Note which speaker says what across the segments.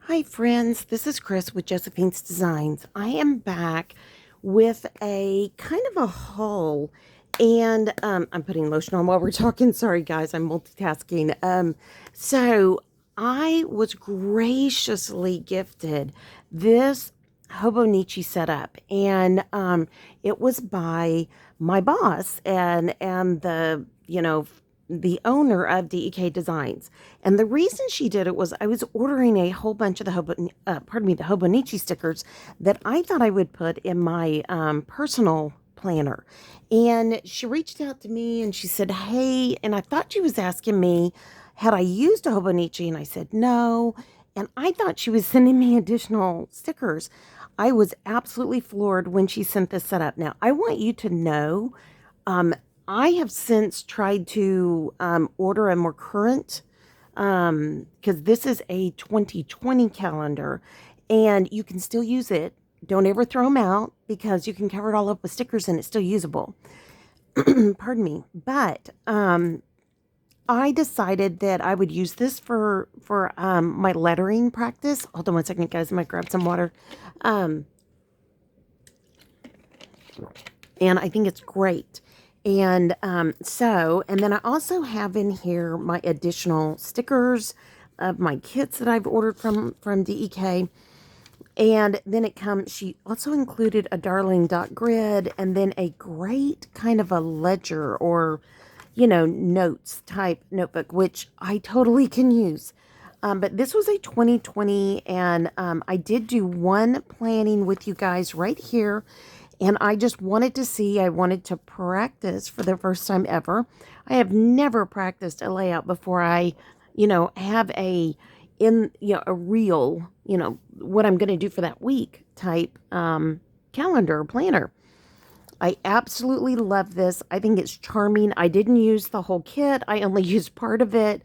Speaker 1: Hi, friends. This is Chris with Josephine's Designs. I am back with a kind of a haul, and I'm putting lotion on while we're talking. Sorry, guys, I'm multitasking. So I was graciously gifted this Hobonichi setup, and it was by my boss and the owner of DEK Designs. And the reason she did it was I was ordering a whole bunch of the the Hobonichi stickers that I thought I would put in my personal planner. And she reached out to me and she said, "Hey," and I thought she was asking me, had I used a Hobonichi? And I said, "No." And I thought she was sending me additional stickers. I was absolutely floored when she sent this setup. Now, I want you to know, um, I have since tried to order a more current, because this is a 2020 calendar and you can still use it. Don't ever throw them out because you can cover it all up with stickers and it's still usable. Pardon me. But I decided that I would use this for my lettering practice. Hold on one second, guys. I might grab some water. Um, and I think it's great. And and then I also have in here my additional stickers of my kits that I've ordered from DEK. And then she also included a darling dot grid and then a great kind of a ledger or, notes type notebook, which I totally can use. But this was a 2020, and I did do one planning with you guys right here. And I just wanted to see, I wanted to practice for the first time ever. I have never practiced a layout before I, have a real, what I'm going to do for that week type calendar or planner. I absolutely love this. I think it's charming. I didn't use the whole kit. I only used part of it.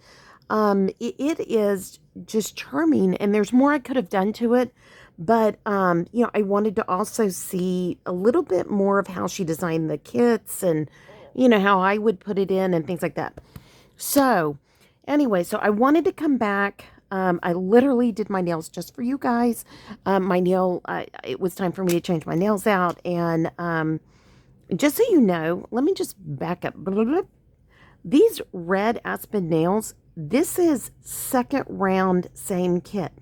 Speaker 1: It is just charming, and there's more I could have done to it. But, I wanted to also see a little bit more of how she designed the kits and, how I would put it in and things like that. So, anyway, so I wanted to come back. I literally did my nails just for you guys. It was time for me to change my nails out. And just so you know, let me just back up. These red aspen nails, this is second round, same kit.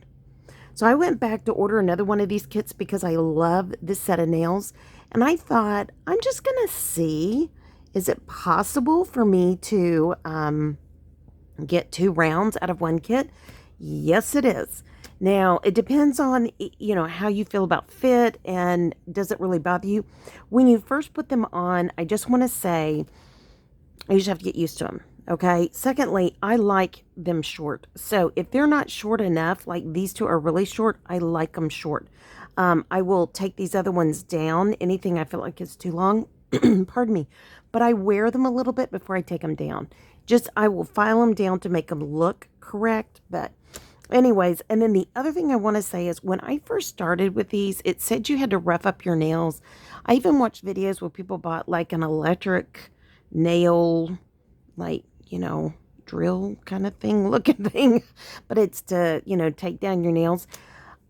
Speaker 1: So I went back to order another one of these kits because I love this set of nails. And I thought, I'm just going to see, is it possible for me to get 2 rounds out of one kit? Yes, it is. Now, it depends on, how you feel about fit and does it really bother you. When you first put them on, I just want to say, you just have to get used to them. Okay. Secondly, I like them short. So if they're not short enough, like these two are really short, I like them short. I will take these other ones down. Anything I feel like is too long, pardon me, but I wear them a little bit before I take them down. I will file them down to make them look correct. But anyways, and then the other thing I want to say is when I first started with these, it said you had to rough up your nails. I even watched videos where people bought like an electric nail, like, drill kind of thing looking thing, but it's to, take down your nails.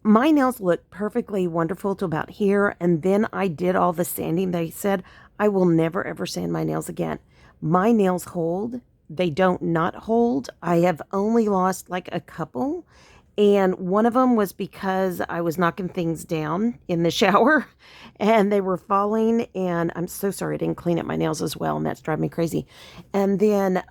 Speaker 1: My nails look perfectly wonderful to about here. And then I did all the sanding. They said I will never ever sand my nails again. My nails hold. They don't not hold. I have only lost like a couple. And one of them was because I was knocking things down in the shower and they were falling. And I'm so sorry I didn't clean up my nails as well. And that's driving me crazy. And then,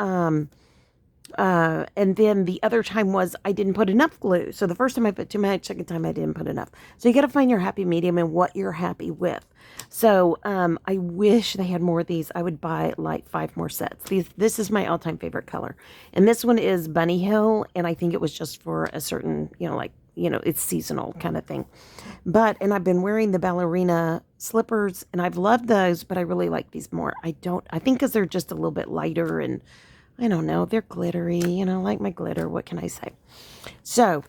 Speaker 1: the other time was I didn't put enough glue. So the first time I put too much, second time I didn't put enough. So you got to find your happy medium and what you're happy with. So I wish they had more of these. I would buy like 5 more sets. This is my all-time favorite color. And this one is Bunny Hill. And I think it was just for a certain, it's seasonal kind of thing. And I've been wearing the ballerina slippers and I've loved those, but I really like these more. I think because they're just a little bit lighter and I don't know, they're glittery, like my glitter. What can I say? So,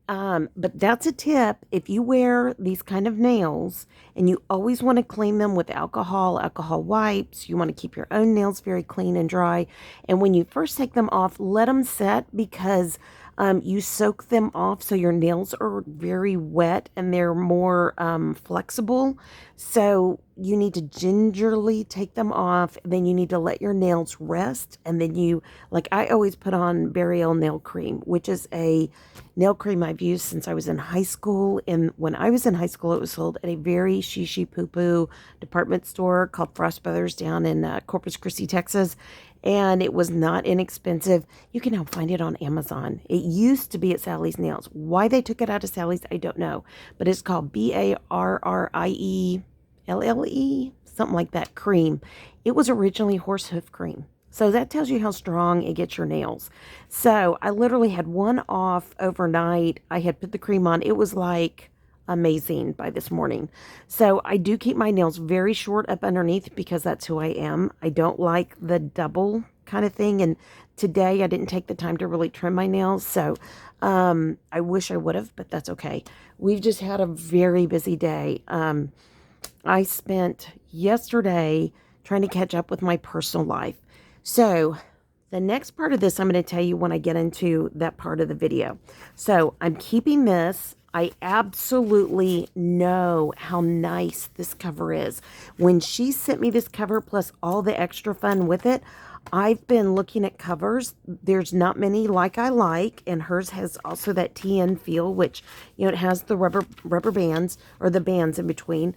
Speaker 1: but that's a tip. If you wear these kind of nails and you always want to clean them with alcohol wipes, you want to keep your own nails very clean and dry. And when you first take them off, let them set because You soak them off so your nails are very wet and they're more flexible. So you need to gingerly take them off. Then you need to let your nails rest. And then like I always put on Burial nail cream, which is a nail cream I've used since I was in high school. And when I was in high school, it was sold at a very shishi poo poo department store called Frost Brothers down in Corpus Christi, Texas. And it was not inexpensive. You can now find it on Amazon. It used to be at Sally's Nails. Why they took it out of Sally's, I don't know. But it's called Barrieelle, something like that, cream. It was originally horse hoof cream. So that tells you how strong it gets your nails. So I literally had one off overnight. I had put the cream on. It was like amazing by this morning. So I do keep my nails very short up underneath because that's who I am. I don't like the double kind of thing. And today I didn't take the time to really trim my nails. So I wish I would have, but that's okay. We've just had a very busy day. I spent yesterday trying to catch up with my personal life. So the next part of this, I'm going to tell you when I get into that part of the video. So I'm keeping this. I absolutely know how nice this cover is. When she sent me this cover plus all the extra fun with it, I've been looking at covers. There's not many like I like, and hers has also that TN feel, which, you know, it has the rubber bands or the bands in between.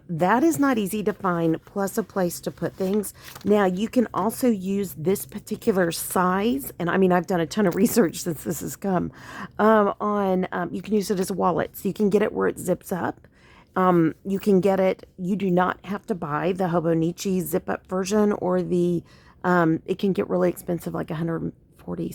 Speaker 1: That is not easy to find, plus a place to put things. Now, you can also use this particular size, and I mean, I've done a ton of research since this has come, you can use it as a wallet. So you can get it where it zips up. You can get it, you do not have to buy the Hobonichi zip up version or it can get really expensive, like $140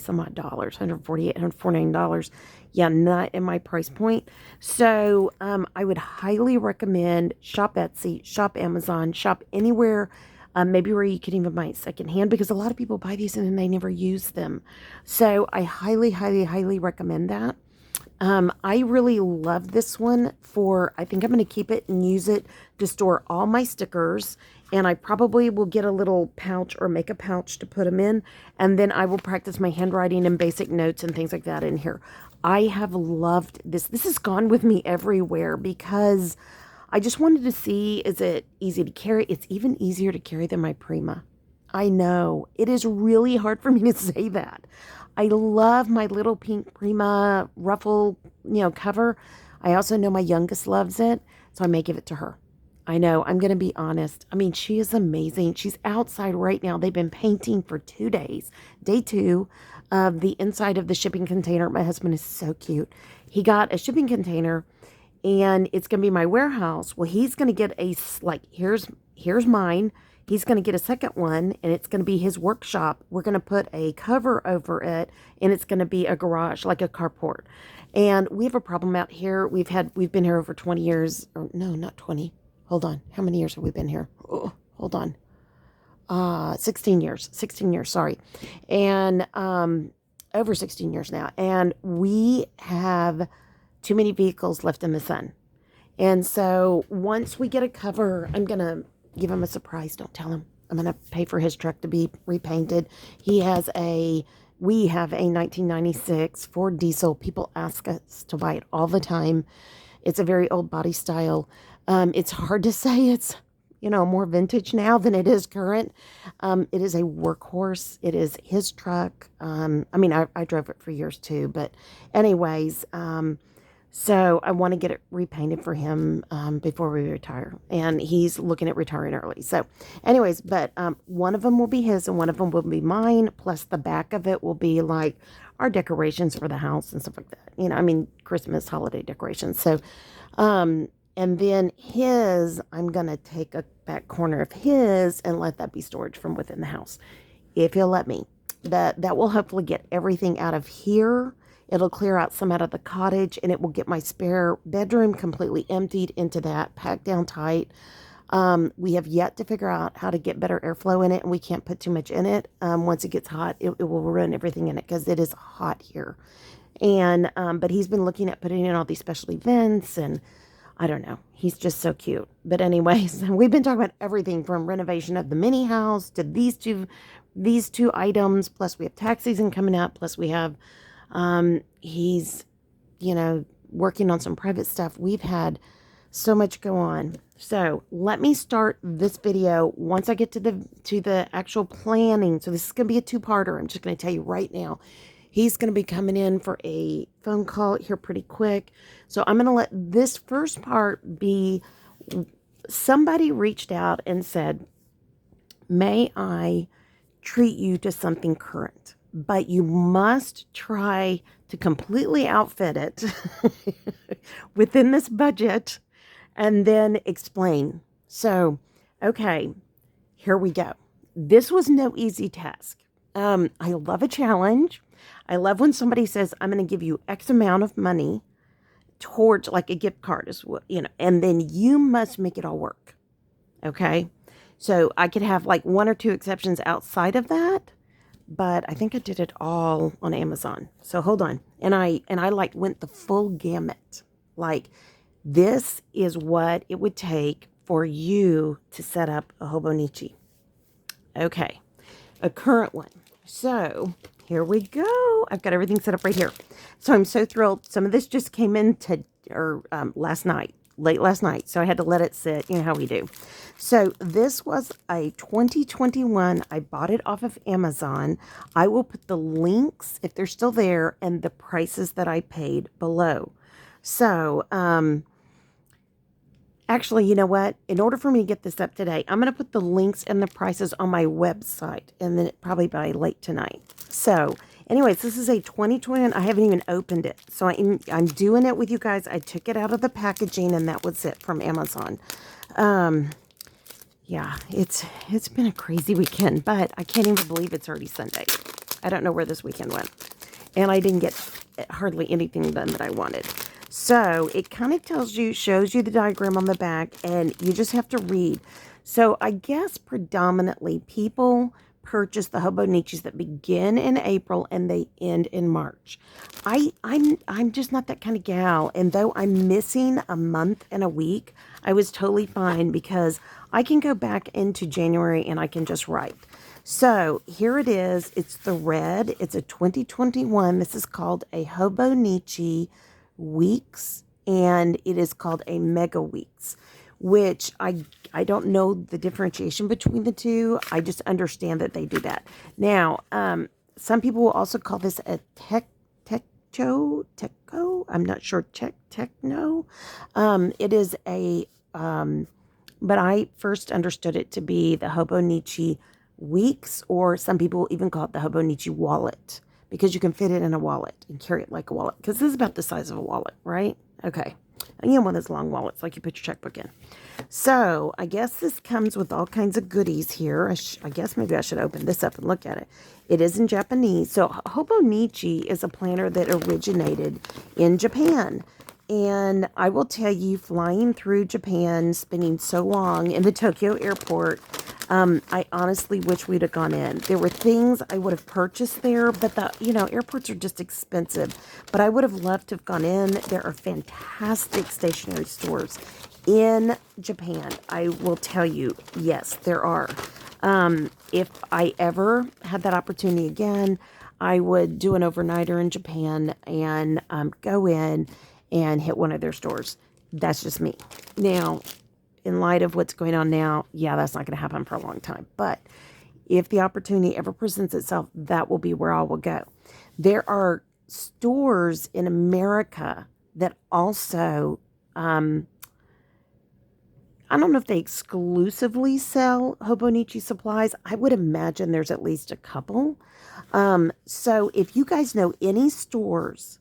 Speaker 1: some odd dollars, $148, $149. Yeah, not in my price point. So I would highly recommend shop Etsy, shop Amazon, shop anywhere, maybe where you can even buy it secondhand, because a lot of people buy these and then they never use them. So I highly, highly, highly recommend that. I really love this one I think I'm going to keep it and use it to store all my stickers. And I probably will get a little pouch or make a pouch to put them in. And then I will practice my handwriting and basic notes and things like that in here. I have loved this. This has gone with me everywhere because I just wanted to see, is it easy to carry? It's even easier to carry than my Prima. I know. It is really hard for me to say that. I love my little pink Prima ruffle, cover. I also know my youngest loves it, so I may give it to her. I know, I'm going to be honest. I mean, she is amazing. She's outside right now. They've been painting for 2 days. Day 2 of the inside of the shipping container. My husband is so cute. He got a shipping container, and it's going to be my warehouse. Well, he's going to get here's mine. He's going to get a second one, and it's going to be his workshop. We're going to put a cover over it, and it's going to be a garage, like a carport. And we have a problem out here. We've been here over 20 years. Or no, not 20. Hold on. How many years have we been here? Oh, hold on. 16 years. 16 years, sorry. And over 16 years now. And we have too many vehicles left in the sun. And so once we get a cover, I'm going to give him a surprise. Don't tell him. I'm going to pay for his truck to be repainted. We have a 1996 Ford diesel. People ask us to buy it all the time. It's a very old body style. It's hard to say it's, more vintage now than it is current. It is a workhorse. It is his truck. I drove it for years too, but anyways, so I want to get it repainted for him before we retire. And he's looking at retiring early. So anyways, but one of them will be his and one of them will be mine. Plus the back of it will be like our decorations for the house and stuff like that. Christmas, holiday decorations. So, and then I'm going to take a back corner of his and let that be storage from within the house. If he'll let me. That will hopefully get everything out of here. It'll clear out some out of the cottage, and it will get my spare bedroom completely emptied into that, packed down tight. We have yet to figure out how to get better airflow in it, and we can't put too much in it. Once it gets hot, it will ruin everything in it because it is hot here. And but he's been looking at putting in all these special events, and I don't know. He's just so cute. But anyways, we've been talking about everything from renovation of the mini house to these two items. Plus we have tax season coming up. Plus we have He's, working on some private stuff. We've had so much go on. So let me start this video once I get to the actual planning. So this is going to be a two-parter. I'm just going to tell you right now. He's going to be coming in for a phone call here pretty quick. So I'm going to let this first part be, somebody reached out and said, may I treat you to something current? But you must try to completely outfit it within this budget and then explain. So, okay, here we go. This was no easy task. I love a challenge. I love when somebody says, I'm going to give you X amount of money towards like a gift card, is what, and then you must make it all work. Okay. So I could have like one or two exceptions outside of that, but I think I did it all on Amazon. So hold on. And I like went the full gamut. Like, this is what it would take for you to set up a Hobonichi. Okay. A current one. So here we go. I've got everything set up right here. So I'm so thrilled. Some of this just came in last night, late last night. So I had to let it sit. You know how we do. So this was a 2021. I bought it off of Amazon. I will put the links, if they're still there, and the prices that I paid below. So, actually, you know what? In order for me to get this up today, I'm going to put the links and the prices on my website, and then probably by late tonight. So, anyways, this is a 2021. I haven't even opened it. So I'm doing it with you guys. I took it out of the packaging, and that was it from Amazon. Yeah, it's been a crazy weekend, but I can't even believe it's already Sunday. I don't know where this weekend went. And I didn't get hardly anything done that I wanted. So it kind of shows you the diagram on the back, and you just have to read. So I guess predominantly people purchase the Hobonichis that begin in April and they end in March. I'm just not that kind of gal, and though I'm missing a month and a week, I was totally fine because I can go back into January and I can just write. So here it is. It's the red. It's a 2021. This is called a Hobonichi Weeks, and it is called a Mega Weeks, which I don't know the differentiation between the two. I just understand that they do that. Now, some people will also call this a Techo. I'm not sure. Techno. It is a, but I first understood it to be the Hobonichi Weeks, or some people even call it the Hobonichi Wallet, because you can fit it in a wallet and carry it like a wallet. Because this is about the size of a wallet, right? Okay. And one of those long wallets, like you put your checkbook in. So I guess this comes with all kinds of goodies here. I guess maybe I should open this up and look at it. It is in Japanese. So Hobonichi is a planner that originated in Japan. And I will tell you, flying through Japan, spending so long in the Tokyo airport, I honestly wish we'd have gone in. There were things I would have purchased there, but airports are just expensive. But I would have loved to have gone in. There are fantastic stationery stores in Japan. I will tell you, yes, there are. If I ever had that opportunity again, I would do an overnighter in Japan and go in and hit one of their stores. That's just me. Now, in light of what's going on now, yeah, that's not going to happen for a long time. But if the opportunity ever presents itself, that will be where I will go. There are stores in America that also, I don't know if they exclusively sell Hobonichi supplies. I would imagine there's at least a couple. So if you guys know any stores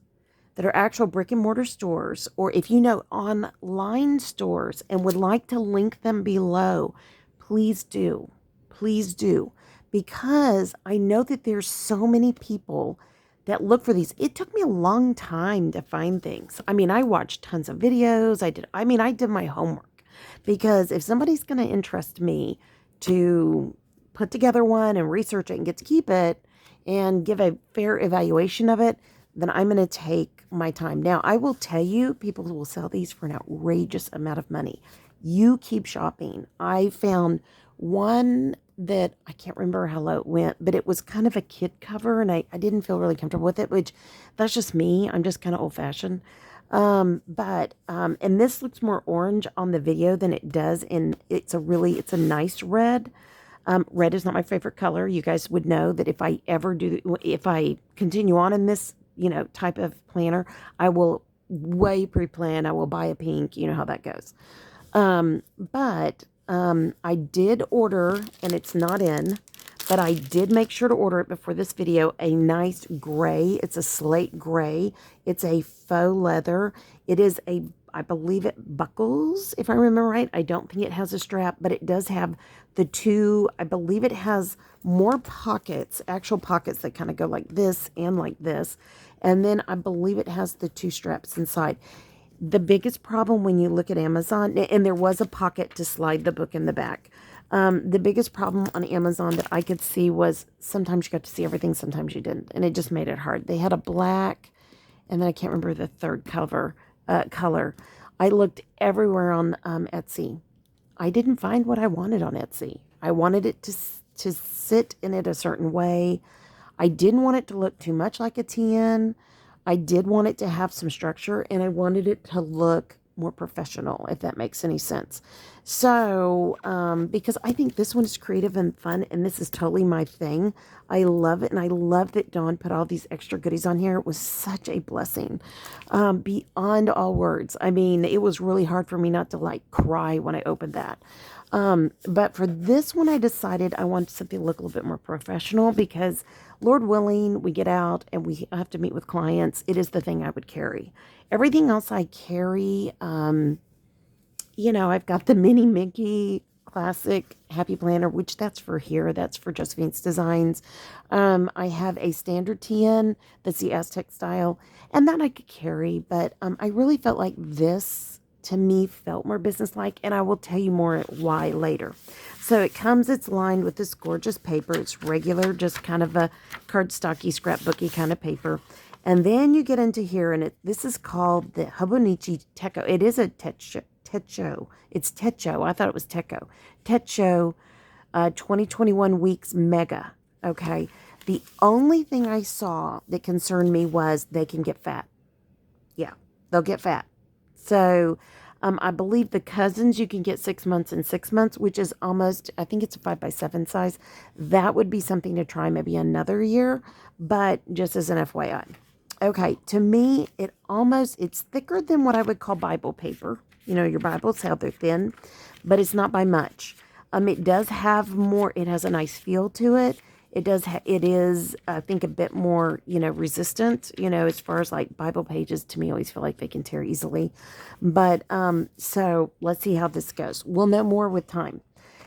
Speaker 1: that are actual brick and mortar stores, or if you know online stores and would like to link them below, please do. Please do. Because I know that there's so many people that look for these. It took me a long time to find things. I mean, I watched tons of videos. I did my homework, because if somebody's going to interest me to put together one and research it and get to keep it and give a fair evaluation of it, then I'm going to take my time. Now, I will tell you, people will sell these for an outrageous amount of money. You keep shopping. I found one that I can't remember how low it went, but it was kind of a kid cover, and I didn't feel really comfortable with it, which that's just me. I'm just kind of old fashioned. And this looks more orange on the video than it does in, it's a nice red. Red is not my favorite color. You guys would know that if I continue on in this, type of planner, I will way pre-plan. I will buy a pink. You know how that goes. But I did order, and it's not in, but I did make sure to order it before this video, a nice gray. It's a slate gray. It's a faux leather. It is I believe it buckles, if I remember right. I don't think it has a strap, but it does have the two, I believe it has more pockets, actual pockets that kind of go like this and like this. And then I believe it has the two straps inside. The biggest problem when you look at Amazon, and there was a pocket to slide the book in the back. The biggest problem on Amazon that I could see was sometimes you got to see everything, sometimes you didn't. And it just made it hard. They had a black, and then I can't remember the third color. I looked everywhere on Etsy. I didn't find what I wanted on Etsy. I wanted it to sit in it a certain way. I didn't want it to look too much like a TN. I did want it to have some structure, and I wanted it to look more professional, if that makes any sense. So, because I think this one is creative and fun, and this is totally my thing. I love it, and I love that Dawn put all these extra goodies on here. It was such a blessing, beyond all words. I mean, it was really hard for me not to like cry when I opened that. But for this one, I decided I wanted something to look a little bit more professional because, Lord willing, we get out and we have to meet with clients. It is the thing I would carry. Everything else I carry, I've got the Mini Mickey Classic Happy Planner, which that's for here. That's for Josephine's Designs. I have a standard TN that's the Aztec style, and that I could carry, but I really felt like this, to me, felt more businesslike, and I will tell you more why later. So it's lined with this gorgeous paper. It's regular, just kind of a cardstocky, scrapbooky kind of paper. And then you get into here, and this is called the Hobonichi Techo. It is a Techo. It's Techo. I thought it was Techo. Techo 2021 Weeks Mega. Okay. The only thing I saw that concerned me was they can get fat. Yeah, they'll get fat. So I believe the cousins you can get 6 months and 6 months, which is almost, I think it's a 5x7 size. That would be something to try maybe another year, but just as an FYI. Okay, to me, it's thicker than what I would call Bible paper. You know, your Bibles, how they're thin, but it's not by much. It does have more, it has a nice feel to it. It is, I think, a bit more, resistant, as far as like Bible pages, to me, I always feel like they can tear easily. But, so let's see how this goes. We'll know more with time.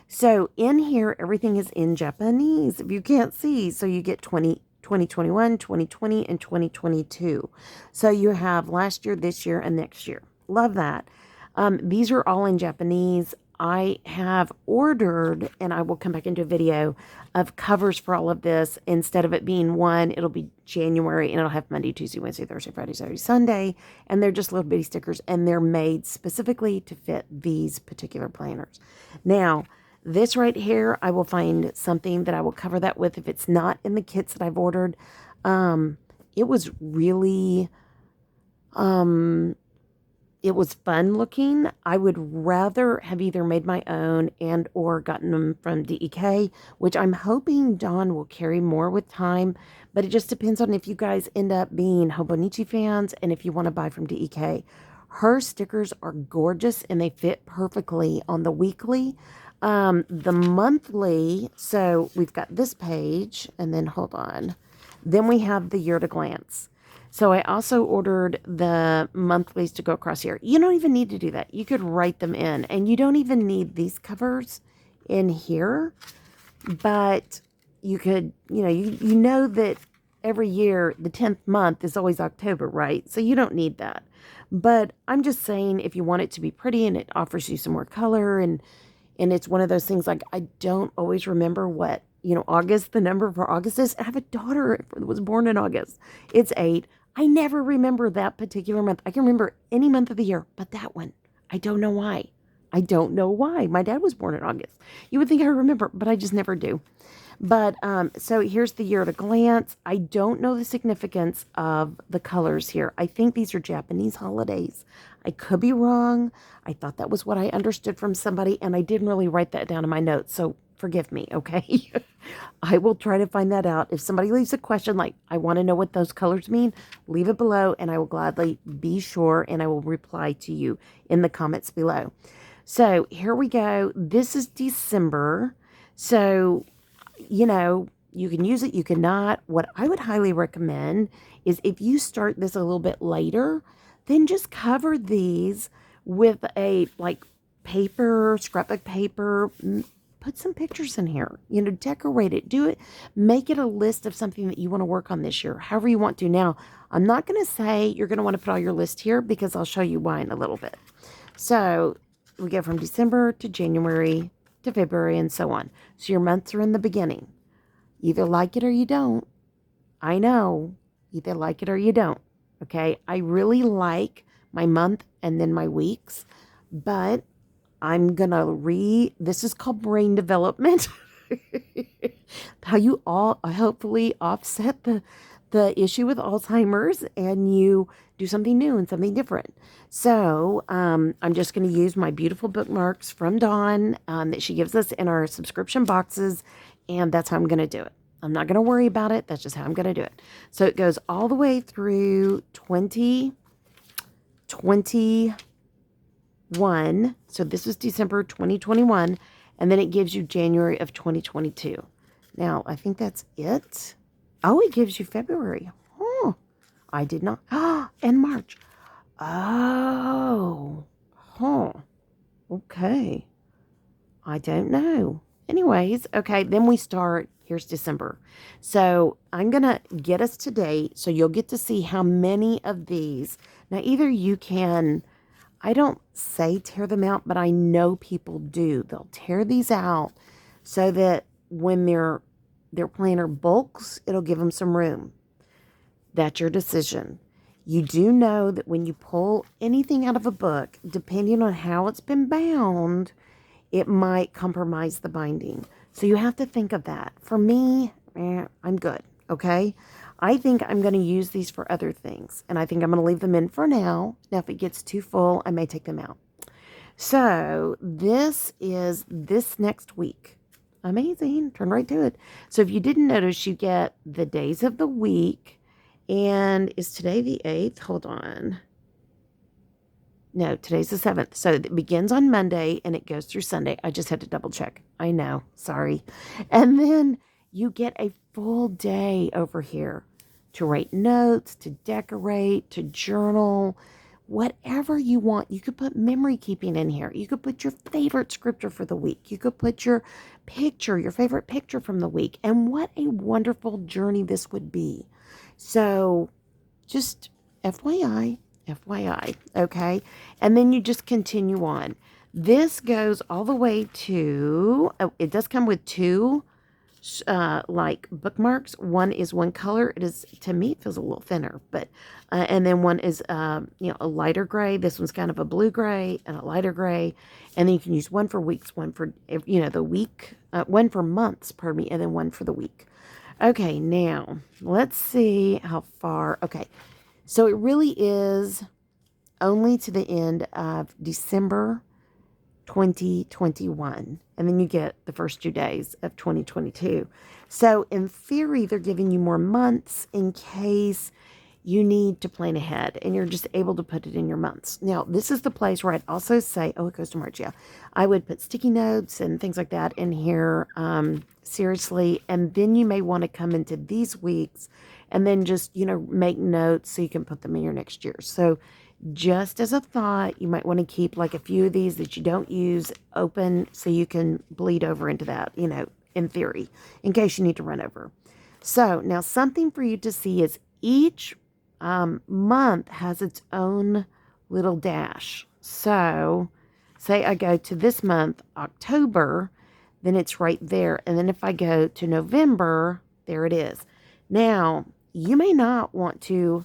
Speaker 1: So in here, everything is in Japanese, if you can't see. So you get 2021, 2020, and 2022. So you have last year, this year, and next year. Love that. These are all in Japanese. I have ordered, and I will come back into a video of covers for all of this. Instead of it being one, it'll be January, and it'll have Monday, Tuesday, Wednesday, Thursday, Friday, Saturday, Sunday. And they're just little bitty stickers, and they're made specifically to fit these particular planners. Now, this right here, I will find something that I will cover that with if it's not in the kits that I've ordered. It was really, it was fun looking. I would rather have either made my own and or gotten them from DEK, which I'm hoping Dawn will carry more with time. But it just depends on if you guys end up being Hobonichi fans and if you want to buy from DEK. Her stickers are gorgeous and they fit perfectly on the weekly. The monthly, so we've got this page, and then hold on. Then we have the year at a glance. So I also ordered the monthlies to go across here. You don't even need to do that. You could write them in, and you don't even need these covers in here, but you could, you know that every year, the 10th month is always October, right? So you don't need that. But I'm just saying, if you want it to be pretty and it offers you some more color, and it's one of those things, like, I don't always remember what, August, the number for August is. I have a daughter that was born in August. It's 8. I never remember that particular month. I can remember any month of the year, but that one, I don't know why. I don't know why. My dad was born in August. You would think I remember, but I just never do. But so here's the year at a glance. I don't know the significance of the colors here. I think these are Japanese holidays. I could be wrong. I thought that was what I understood from somebody, and I didn't really write that down in my notes. So forgive me, okay? I will try to find that out. If somebody leaves a question like, I want to know what those colors mean, leave it below, and I will gladly be sure, and I will reply to you in the comments below. So here we go. This is December. So you can use it, you cannot. What I would highly recommend is if you start this a little bit later, then just cover these with a paper, scrapbook paper. Put some pictures in here, decorate it, do it, make it a list of something that you want to work on this year, however you want to. Now, I'm not going to say you're going to want to put all your list here because I'll show you why in a little bit. So we go from December to January to February and so on. So your months are in the beginning. Either like it or you don't. I know. Either like it or you don't. Okay? I really like my month and then my weeks. But I'm going to this is called brain development. How you all hopefully offset the issue with Alzheimer's and you do something new and something different. So I'm just going to use my beautiful bookmarks from Dawn that she gives us in our subscription boxes, and that's how I'm going to do it. I'm not going to worry about it. That's just how I'm going to do it. So it goes all the way through 2021. So this is December 2021, and then it gives you January of 2022. Now, I think that's it. Oh, it gives you February. Oh, I did not. And March. Oh. Huh. Okay. I don't know. Anyways, okay, then we start. Here's December. So I'm going to get us to date so you'll get to see how many of these. Now, either you can, I don't say tear them out, but I know people do. They'll tear these out so that when their planner bulks, it'll give them some room. That's your decision. You do know that when you pull anything out of a book, depending on how it's been bound, it might compromise the binding. So you have to think of that. For me, I'm good, okay? I think I'm going to use these for other things, and I think I'm going to leave them in for now. Now, if it gets too full, I may take them out. So this is this next week. Amazing. Turn right to it. So if you didn't notice, you get the days of the week. And is today the 8th? Hold on. No, today's the 7th. So it begins on Monday and it goes through Sunday. I just had to double check. I know. Sorry. And then you get a full day over here to write notes, to decorate, to journal, whatever you want. You could put memory keeping in here. You could put your favorite scripture for the week. You could put your picture, your favorite picture from the week. And what a wonderful journey this would be. So just FYI, okay? And then you just continue on. This goes all the way to, it does come with two bookmarks. One is one color. It is, to me, it feels a little thinner, but and then one is a lighter gray. This one's kind of a blue gray and a lighter gray. And then you can use one for weeks, one for the week, one for months, pardon me, and then one for the week. Okay, now let's see how far. Okay, so it really is only to the end of December 2021, and then you get the first 2 days of 2022. So in theory, they're giving you more months in case you need to plan ahead and you're just able to put it in your months. Now, this is the place where I'd also say, oh, it goes to March, yeah. I would put sticky notes and things like that in here, seriously, and then you may want to come into these weeks and then just, make notes so you can put them in your next year. So just as a thought, you might want to keep like a few of these that you don't use open so you can bleed over into that, in theory, in case you need to run over. So now something for you to see is each month has its own little dash. So say I go to this month, October, then it's right there. And then if I go to November, there it is. Now, you may not want to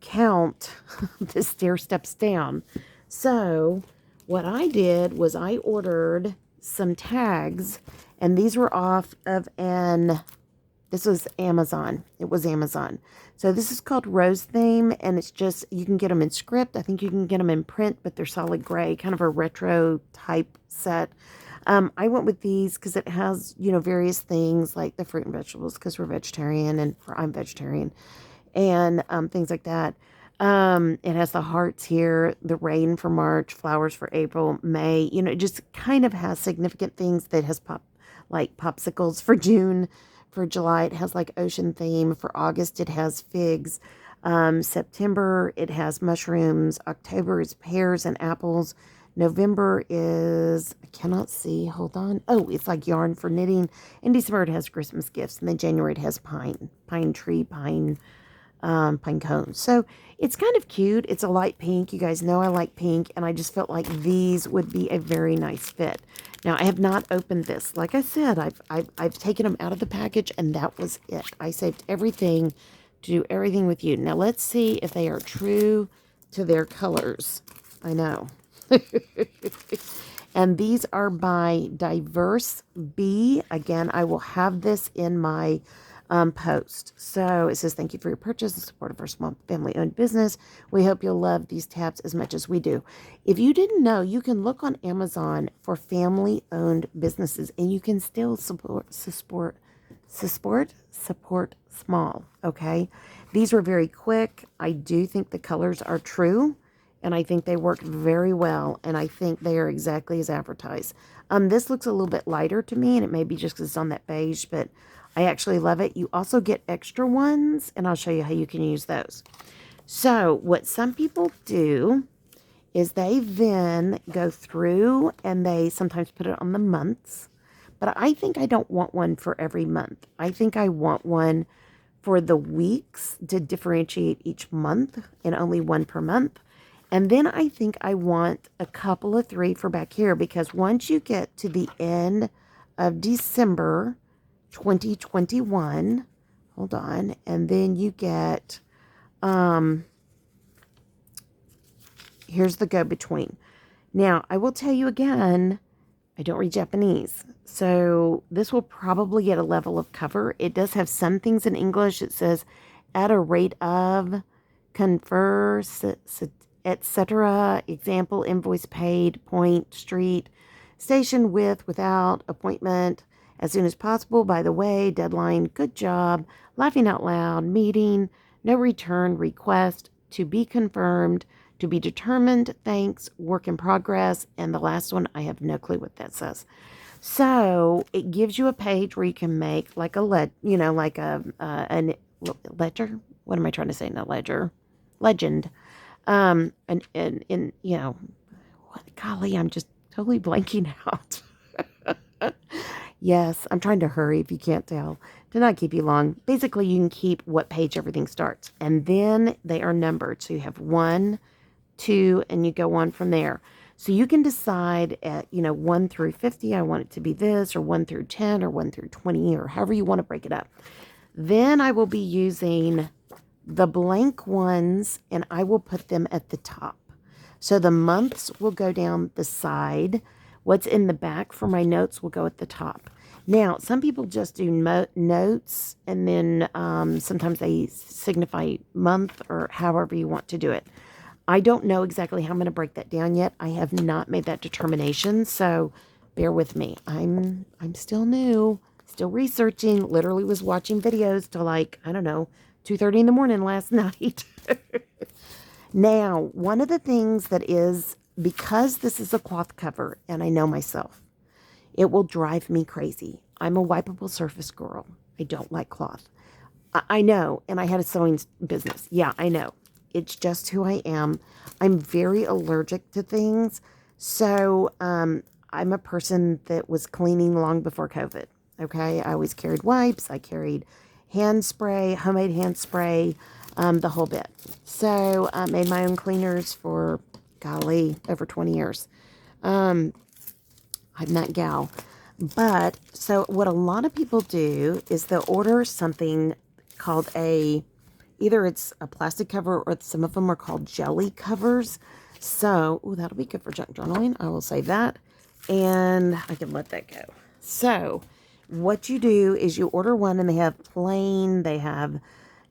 Speaker 1: count the stair steps down. So what I did was I ordered some tags, and these were off of this was Amazon. It was Amazon. So this is called Rose Theme, and it's just, you can get them in script. I think you can get them in print, but they're solid gray, kind of a retro type set. I went with these because it has, various things like the fruit and vegetables, because we're vegetarian, and I'm vegetarian, and things like that. It has the hearts here, the rain for March, flowers for April, May. It just kind of has significant things that has like popsicles for June. For July, it has like ocean theme. For August, it has figs. September, it has mushrooms. October is pears and apples. November is, I cannot see, hold on. Oh, it's like yarn for knitting. In December, it has Christmas gifts. And then January, it has pine cones. So it's kind of cute. It's a light pink. You guys know I like pink, and I just felt like these would be a very nice fit. Now, I have not opened this. Like I said, I've taken them out of the package, and that was it. I saved everything to do everything with you. Now, let's see if they are true to their colors. I know. And these are by Diverse Bee. Again, I will have this in my post. So it says, thank you for your purchase and support of our small family-owned business. We hope you'll love these tabs as much as we do. If you didn't know, you can look on Amazon for family-owned businesses, and you can still support small. Okay, these were very quick. I do think the colors are true, and I think they work very well, and I think they are exactly as advertised. This looks a little bit lighter to me, and it may be just because it's on that beige, but I actually love it. You also get extra ones, and I'll show you how you can use those. So what some people do is they then go through and they sometimes put it on the months. But I think I don't want one for every month. I think I want one for the weeks to differentiate each month, and only one per month. And then I think I want a couple of 3 for back here, because once you get to the end of December 2021, hold on, and then you get, here's the go-between. Now, I will tell you again, I don't read Japanese, so this will probably get a level of cover. It does have some things in English. It says, at a rate of, confer, etc., example, invoice paid, point, street, station with, without, appointment, as soon as possible, by the way, deadline, good job, laughing out loud, meeting, no return, request, to be confirmed, to be determined, thanks, work in progress, and the last one, I have no clue what that says. So it gives you a page where you can make like a like a ledger. What am I trying to say? Not ledger, legend. And what, golly, I'm just totally blanking out. Yes, I'm trying to hurry if you can't tell. To not keep you long. Basically, you can keep what page everything starts. And then they are numbered. So you have 1, 2, and you go on from there. So you can decide at, 1 through 50, I want it to be this, or 1 through 10, or 1 through 20, or however you want to break it up. Then I will be using the blank ones, and I will put them at the top. So the months will go down the side. What's in the back for my notes will go at the top. Now, some people just do notes, and then sometimes they signify month, or however you want to do it. I don't know exactly how I'm going to break that down yet. I have not made that determination, so bear with me. I'm still new, still researching. Literally was watching videos till like, I don't know, 2:30 in the morning last night. Now, one of the things that is, because this is a cloth cover, and I know myself, it will drive me crazy. I'm a wipeable surface girl. I don't like cloth. I know, and I had a sewing business. Yeah, I know. It's just who I am. I'm very allergic to things. So I'm a person that was cleaning long before COVID. Okay, I always carried wipes. I carried hand spray, homemade hand spray, the whole bit. So I made my own cleaners for, golly, over 20 years. I'm that gal. But so what a lot of people do is they'll order something called either it's a plastic cover, or some of them are called jelly covers. So, ooh, that'll be good for junk journaling. I will save that. And I can let that go. So, what you do is you order one, and they have plain, they have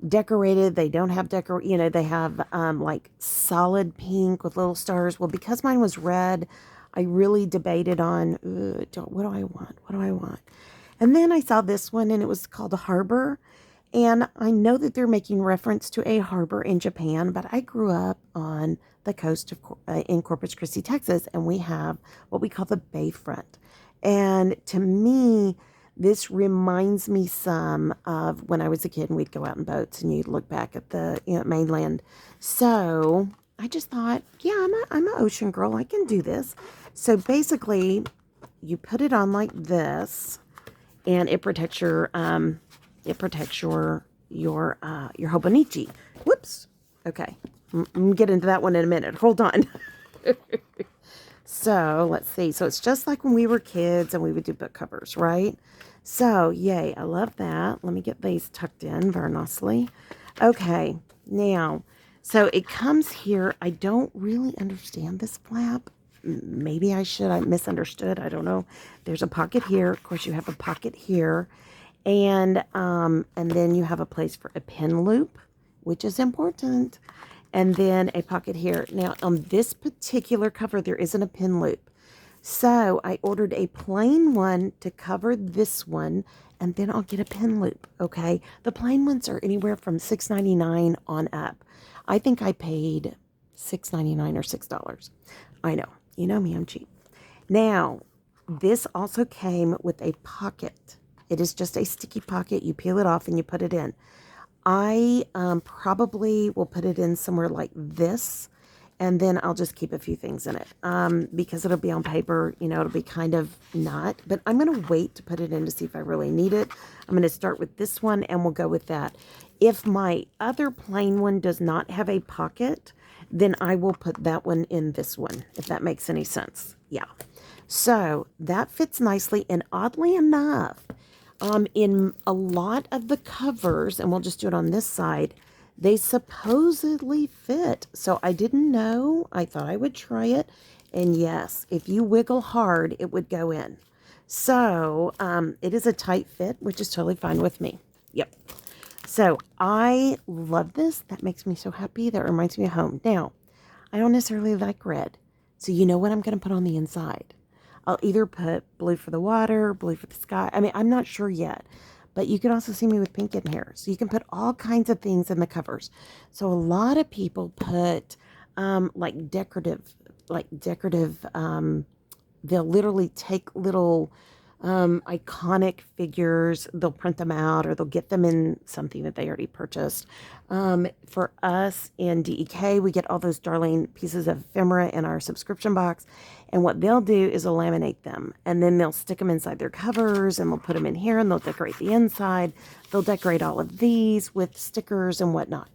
Speaker 1: decorated, they don't have they have like solid pink with little stars. Well, because mine was red, I really debated on what do I want? What do I want? And then I saw this one, and it was called a Harbor. And I know that they're making reference to a harbor in Japan, but I grew up on the coast of in Corpus Christi, Texas, and we have what we call the bayfront. And to me, this reminds me some of when I was a kid and we'd go out in boats and you'd look back at the mainland. So I just thought, yeah, I'm an ocean girl. I can do this. So basically, you put it on like this, and it protects your your Hobonichi. Whoops. Okay. I'm gonna get into that one in a minute. Hold on. So let's see. So it's just like when we were kids and we would do book covers, right? So yay, I love that. Let me get these tucked in very nicely. Okay, now, so it comes here. I don't really understand this flap. Maybe I should. I misunderstood. I don't know. There's a pocket here. Of course, you have a pocket here. And then you have a place for a pin loop, which is important. And then a pocket here. Now, on this particular cover, there isn't a pin loop. So I ordered a plain one to cover this one, and then I'll get a pin loop, okay? The plain ones are anywhere from $6.99 on up. I think I paid $6.99 or $6. I know. You know me, I'm cheap. Now, this also came with a pocket. It is just a sticky pocket. You peel it off and you put it in. I probably will put it in somewhere like this, and then I'll just keep a few things in it because it'll be on paper. It'll be kind of not. But I'm going to wait to put it in to see if I really need it. I'm going to start with this one, and we'll go with that. If my other plain one does not have a pocket, then I will put that one in this one, if that makes any sense. Yeah. So that fits nicely, and oddly enough, in a lot of the covers, and we'll just do it on this side, they supposedly fit. So I didn't know. I thought I would try it. And yes, if you wiggle hard, it would go in. So it is a tight fit, which is totally fine with me. Yep. So I love this. That makes me so happy. That reminds me of home. Now, I don't necessarily like red. So you know what I'm going to put on the inside? I'll either put blue for the water, blue for the sky. I mean, I'm not sure yet. But you can also see me with pink in here. So you can put all kinds of things in the covers. So a lot of people put like decorative, they'll literally take little iconic figures. They'll print them out, or they'll get them in something that they already purchased. For us in DEK, we get all those darling pieces of ephemera in our subscription box. And what they'll do is they'll laminate them, and then they'll stick them inside their covers, and they'll put them in here, and they'll decorate the inside. They'll decorate all of these with stickers and whatnot.